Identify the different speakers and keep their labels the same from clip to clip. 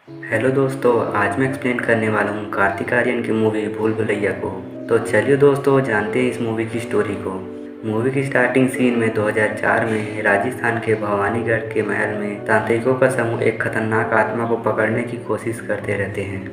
Speaker 1: Hello दोस्तों, आज मैं एक्सप्लेन करने वाला हूँ कार्तिक आर्यन की मूवी भूल भुलैया को। तो चलिए दोस्तों, जानते हैं इस मूवी की स्टोरी को। मूवी की स्टार्टिंग सीन में 2004 में राजस्थान के भवानीगढ़ के महल में तांत्रिकों का समूह एक खतरनाक आत्मा को पकड़ने की कोशिश करते रहते हैं।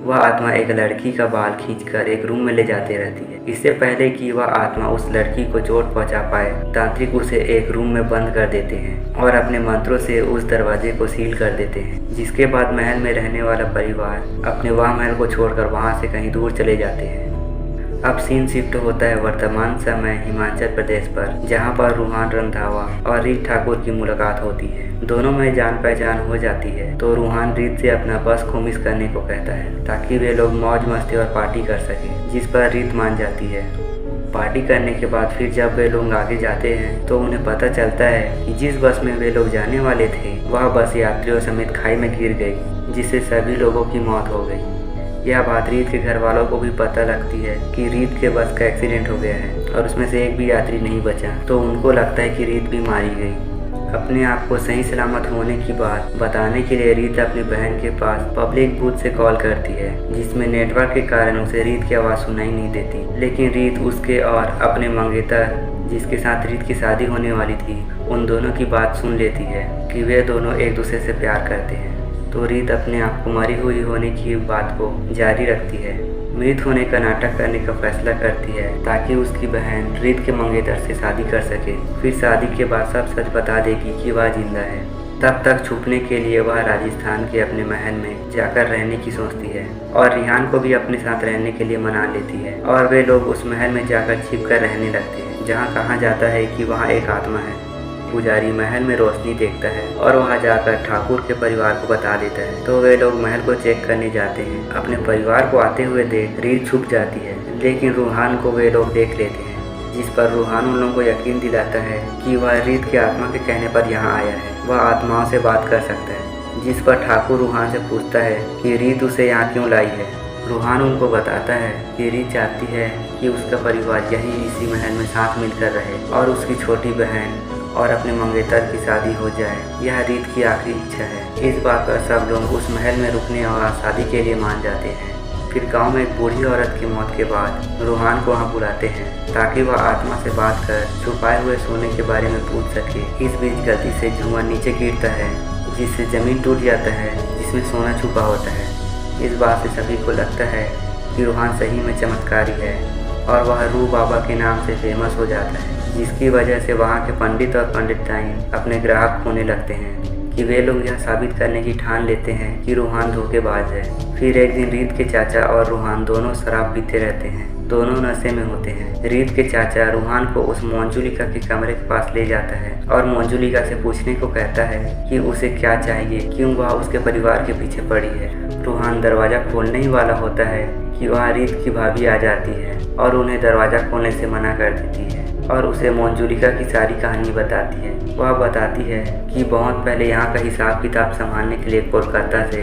Speaker 1: वह आत्मा एक लड़की का बाल खींचकर एक रूम में ले जाते रहती है। इससे पहले कि वह आत्मा उस लड़की को चोट पहुंचा पाए, तांत्रिक उसे एक रूम में बंद कर देते हैं और अपने मंत्रों से उस दरवाजे को सील कर देते हैं। जिसके बाद महल में रहने वाला परिवार अपने वह महल को छोड़कर वहां से कहीं दूर चले जाते हैं। अब सीन शिफ्ट होता है वर्तमान समय हिमाचल प्रदेश पर, जहां पर रूहान रंधावा और रीत ठाकुर की मुलाकात होती है। दोनों में जान पहचान हो जाती है तो रूहान रीत से अपना बस को मिस करने को कहता है ताकि वे लोग मौज मस्ती और पार्टी कर सकें, जिस पर रीत मान जाती है। पार्टी करने के बाद फिर जब वे लोग आगे जाते हैं तो उन्हें पता चलता है कि जिस बस में वे लोग जाने वाले थे वह बस यात्रियों समेत खाई में गिर गई, जिससे सभी लोगों की मौत हो गई। यह बात रीत के घर वालों को भी पता लगती है कि रीत के बस का एक्सीडेंट हो गया है और उसमें से एक भी यात्री नहीं बचा, तो उनको लगता है कि रीत भी मारी गई। अपने आप को सही सलामत होने की बात बताने के लिए रीत अपनी बहन के पास पब्लिक बूथ से कॉल करती है, जिसमें नेटवर्क के कारण उसे रीत की आवाज़ सुनाई नहीं देती। लेकिन रीत उसके और अपने मंगेतर, जिसके साथ रीत की शादी होने वाली थी, उन दोनों की बात सुन लेती है कि वे दोनों एक दूसरे से प्यार करते हैं। तो रीत अपने आप को मरी हुई होने की बात को जारी रखती है, मृत होने का नाटक करने का फैसला करती है ताकि उसकी बहन रीत के मंगेतर से शादी कर सके। फिर शादी के बाद सब सच बता देगी कि वह जिंदा है। तब तक छुपने के लिए वह राजस्थान के अपने महल में जाकर रहने की सोचती है और रिहान को भी अपने साथ रहने के लिए मना लेती है और वे लोग उस महल में जाकर छिप कर रहने लगते हैं, जहाँ कहा जाता है कि वहाँ एक आत्मा है। पुजारी महल में रोशनी देखता है और वहां जाकर ठाकुर के परिवार को बता देता है, तो वे लोग महल को चेक करने जाते हैं। अपने परिवार को आते हुए देख रीत छुप जाती है, लेकिन रूहान को वे लोग देख लेते हैं, जिस पर रूहान उन लोगों को यकीन दिलाता है कि वह रीत के आत्मा के कहने पर यहाँ आया है, वह आत्माओं से बात कर सकता है। जिस पर ठाकुर रूहान से पूछता है कि रीत उसे यहाँ क्यों लाई है। रूहान उनको बताता है कि रीत चाहती है कि उसका परिवार यहीं इसी महल में साथ मिलकर रहे और उसकी छोटी बहन और अपने मंगेतर की शादी हो जाए। यह रीत की आखिरी इच्छा है। इस बात पर सब लोग उस महल में रुकने और शादी के लिए मान जाते हैं। फिर गांव में एक बूढ़ी औरत की मौत के बाद रूहान को वहाँ बुलाते हैं ताकि वह आत्मा से बात कर छुपाए हुए सोने के बारे में पूछ सके। इस बीच गलती से धुआं नीचे गिरता है, जिससे जमीन टूट जाता है जिसमें सोना छुपा होता है। इस बात से सभी को लगता है कि रूहान सही में चमत्कारी है और वह रूह बाबा के नाम से फेमस हो जाता है, जिसकी वजह से वहाँ के पंडित और पंडिताइन अपने ग्राहक होने लगते हैं कि वे लोग यह साबित करने की ठान लेते हैं कि रूहान धोखेबाज है। फिर एक दिन रीत के चाचा और रूहान दोनों शराब पीते रहते हैं, दोनों नशे में होते हैं। रीत के चाचा रूहान को उस मंजुलिका के कमरे के पास ले जाता है और मंजुलिका से पूछने को कहता है कि उसे क्या चाहिए, क्यों वह उसके परिवार के पीछे पड़ी है। रूहान दरवाज़ा खोलने ही वाला होता है कि वहाँ रीत की भाभी आ जाती है और उन्हें दरवाज़ा खोलने से मना कर देती है और उसे मंजुलिका की सारी कहानी बताती है। वह बताती है कि बहुत पहले यहाँ का हिसाब किताब संभालने के लिए कोलकाता से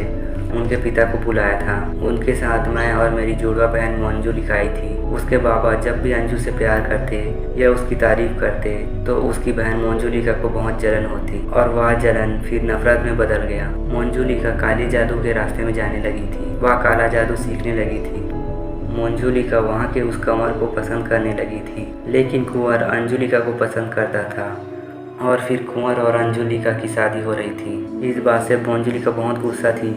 Speaker 1: उनके पिता को बुलाया था। उनके साथ मैं और मेरी जुड़वा बहन मंजुलिका आई थी। उसके बाबा जब भी अंजू से प्यार करते या उसकी तारीफ करते तो उसकी बहन मंजुलिका को बहुत जलन होती और वह जलन फिर नफरत में बदल गया। मंजुलिका काली जादू के रास्ते में जाने लगी थी, वह काला जादू सीखने लगी थी। मंजुलिका वहाँ के उस कंवर को पसंद करने लगी थी, लेकिन कुंवर अंजुलिका को पसंद करता था और फिर कुंवर और अंजुलिका की शादी हो रही थी। इस बात से मंजुलिका बहुत गुस्सा थी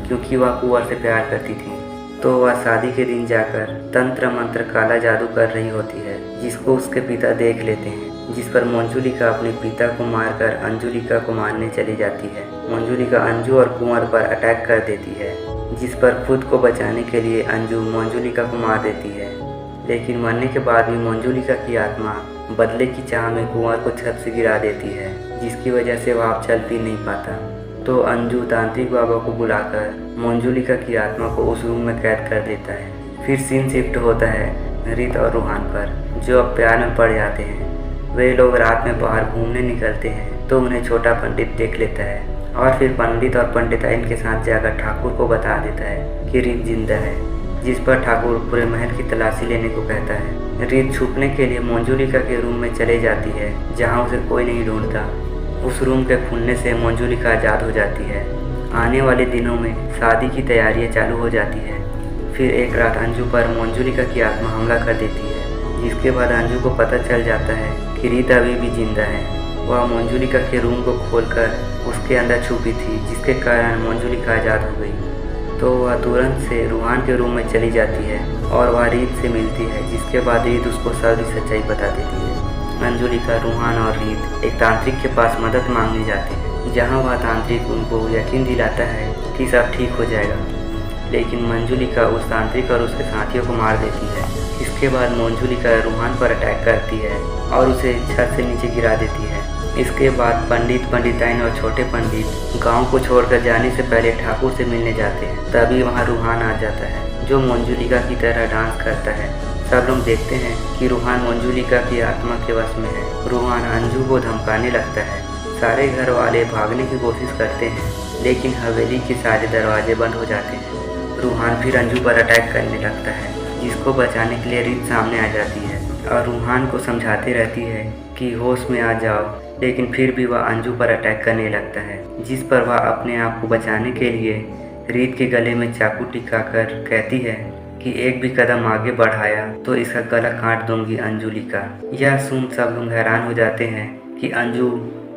Speaker 1: क्योंकि वह कुंवर से प्यार करती थी। तो वह शादी के दिन जाकर तंत्र मंत्र काला जादू कर रही होती है, जिसको उसके पिता देख लेते हैं, जिस पर मंजुलिका अपने पिता को मारकर अंजुलिका को मारने चली जाती है। मंजुलिका अंजू और कुंवर पर अटैक कर देती है, जिस पर खुद को बचाने के लिए अंजू मंजुलिका को मार देती है। लेकिन मरने के बाद भी मंजुलिका की आत्मा बदले की चाह में कुंवर को छत से गिरा देती है, जिसकी वजह से वह अब चल भी नहीं पाता। तो अंजू तांत्रिक बाबा को बुलाकर मंजुलिका की आत्मा को उस रूम में कैद कर देता है। फिर सीन शिफ्ट होता है रीत और रूहान पर, जो अब प्यार में पड़ जाते हैं। वे लोग रात में बाहर घूमने निकलते हैं तो उन्हें छोटा पंडित देख लेता है और फिर पंडित और पंडिताइन के साथ जाकर ठाकुर को बता देता है कि रीत जिंदा है, जिस पर ठाकुर पूरे महल की तलाशी लेने को कहता है। रीत छुपने के लिए मंजुलिका के रूम में चले जाती है, जहाँ उसे कोई नहीं ढूंढता। उस रूम के खुलने से मंजुलिका आज़ाद हो जाती है आने वाले दिनों में शादी की तैयारियां चालू हो जाती है। फिर एक रात अंजू पर मंजुलिका की आत्मा हमला कर देती है, जिसके बाद अंजू को पता चल जाता है कि रीत अभी भी जिंदा है। वह मंजुलिका के रूम को खोलकर उसके अंदर छुपी थी, जिसके कारण मंजुलिका आज़ाद हो गई। तो वह तुरंत से रूहान के रूम में चली जाती है और वह रीत से मिलती है, जिसके बाद रीत उसको सारी सच्चाई बता देती है। मंजुलिका, रूहान और रीत एक तांत्रिक के पास मदद मांगने जाते हैं, जहां वह तांत्रिक उनको यकीन दिलाता है कि सब ठीक हो जाएगा। लेकिन मंजुलिका उस तांत्रिक और उसके साथियों को मार देती है। इसके बाद मंजुलिका रूहान पर अटैक करती है और उसे छत से नीचे गिरा देती है। इसके बाद पंडित, पंडिताइन और छोटे पंडित गांव को छोड़कर जाने से पहले ठाकुर से मिलने जाते हैं। तभी वहां रूहान आ जाता है, जो मंजुलिका की तरह डांस करता है। सब लोग देखते हैं कि रूहान मंजुलिका की आत्मा के वश में है। रूहान अंजू को धमकाने लगता है। सारे घर वाले भागने की कोशिश करते हैं, लेकिन हवेली के सारे दरवाजे बंद हो जाते हैं। रूहान फिर अंजू पर अटैक करने लगता है, जिसको बचाने के लिए रीत सामने आ जाती है और रूहान को समझाती रहती है कि होश में आ जाओ, लेकिन फिर भी वह अंजू पर अटैक करने लगता है, जिस पर वह अपने आप को बचाने के लिए रीत के गले में चाकू टिकाकर कहती है कि एक भी कदम आगे बढ़ाया तो इसका गला काट दूंगी अंजुलिका। यह सुन सब लोग हैरान हो जाते हैं कि अंजू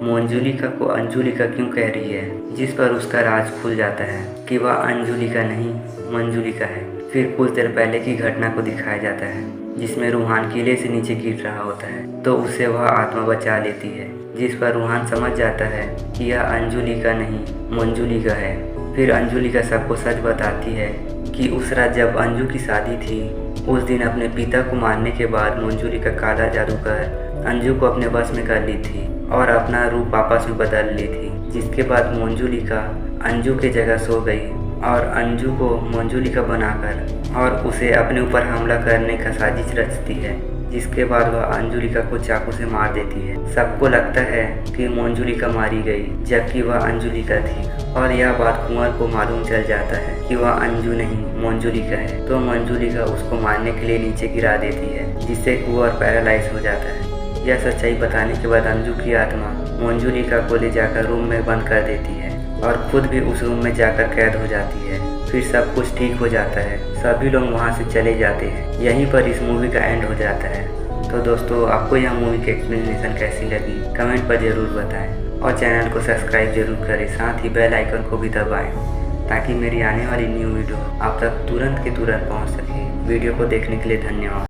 Speaker 1: मंजुलिका को अंजुलिका क्यों कह रही है, जिस पर उसका राज खुल जाता है कि वह अंजुलिका नहीं मंजुलिका है। फिर कुछ देर पहले की घटना को दिखाया जाता है, जिसमें रूहान किले से नीचे गिर रहा होता है, तो उसे वह आत्मा बचा लेती है, जिस पर रूहान समझ जाता है कि यह अंजुलिका नहीं मंजुलिका है। फिर अंजुलिका सबको सच बताती है कि उस रात जब अंजू की शादी थी, उस दिन अपने पिता को मारने के बाद मंजुलिका काला जादू कर अंजू को अपने वश में कर ली थी और अपना रूप आपस में बदल ली थी। जिसके बाद मंजुलिका अंजू के जगह सो गई और अंजू को मंजुलिका बनाकर और उसे अपने ऊपर हमला करने का साजिश रचती है, जिसके बाद वह अंजुलिका को चाकू से मार देती है। सबको लगता है कि मंजुलिका मारी गई, जबकि वह अंजुलिका थी और यह बात कुंवर को मालूम चल जाता है कि वह अंजू नहीं मंजुलिका है। तो मंजुलिका उसको मारने के लिए नीचे गिरा देती है, जिससे कुंवर पैरालाइज हो जाता है। यह सच्चाई बताने के बाद अंजू की आत्मा मंजुलिका को ले जाकर रूम में बंद कर देती है और खुद भी उस रूम में जाकर कैद हो जाती है। फिर सब कुछ ठीक हो जाता है, सभी लोग वहाँ से चले जाते हैं। यहीं पर इस मूवी का एंड हो जाता है। तो दोस्तों, आपको यह मूवी की एक्सप्लेनेशन कैसी लगी कमेंट पर ज़रूर बताएं और चैनल को सब्सक्राइब जरूर करें, साथ ही बेल आइकन को भी दबाएं ताकि मेरी आने वाली न्यू वीडियो आप तक तुरंत के तुरंत पहुँच सके। वीडियो को देखने के लिए धन्यवाद।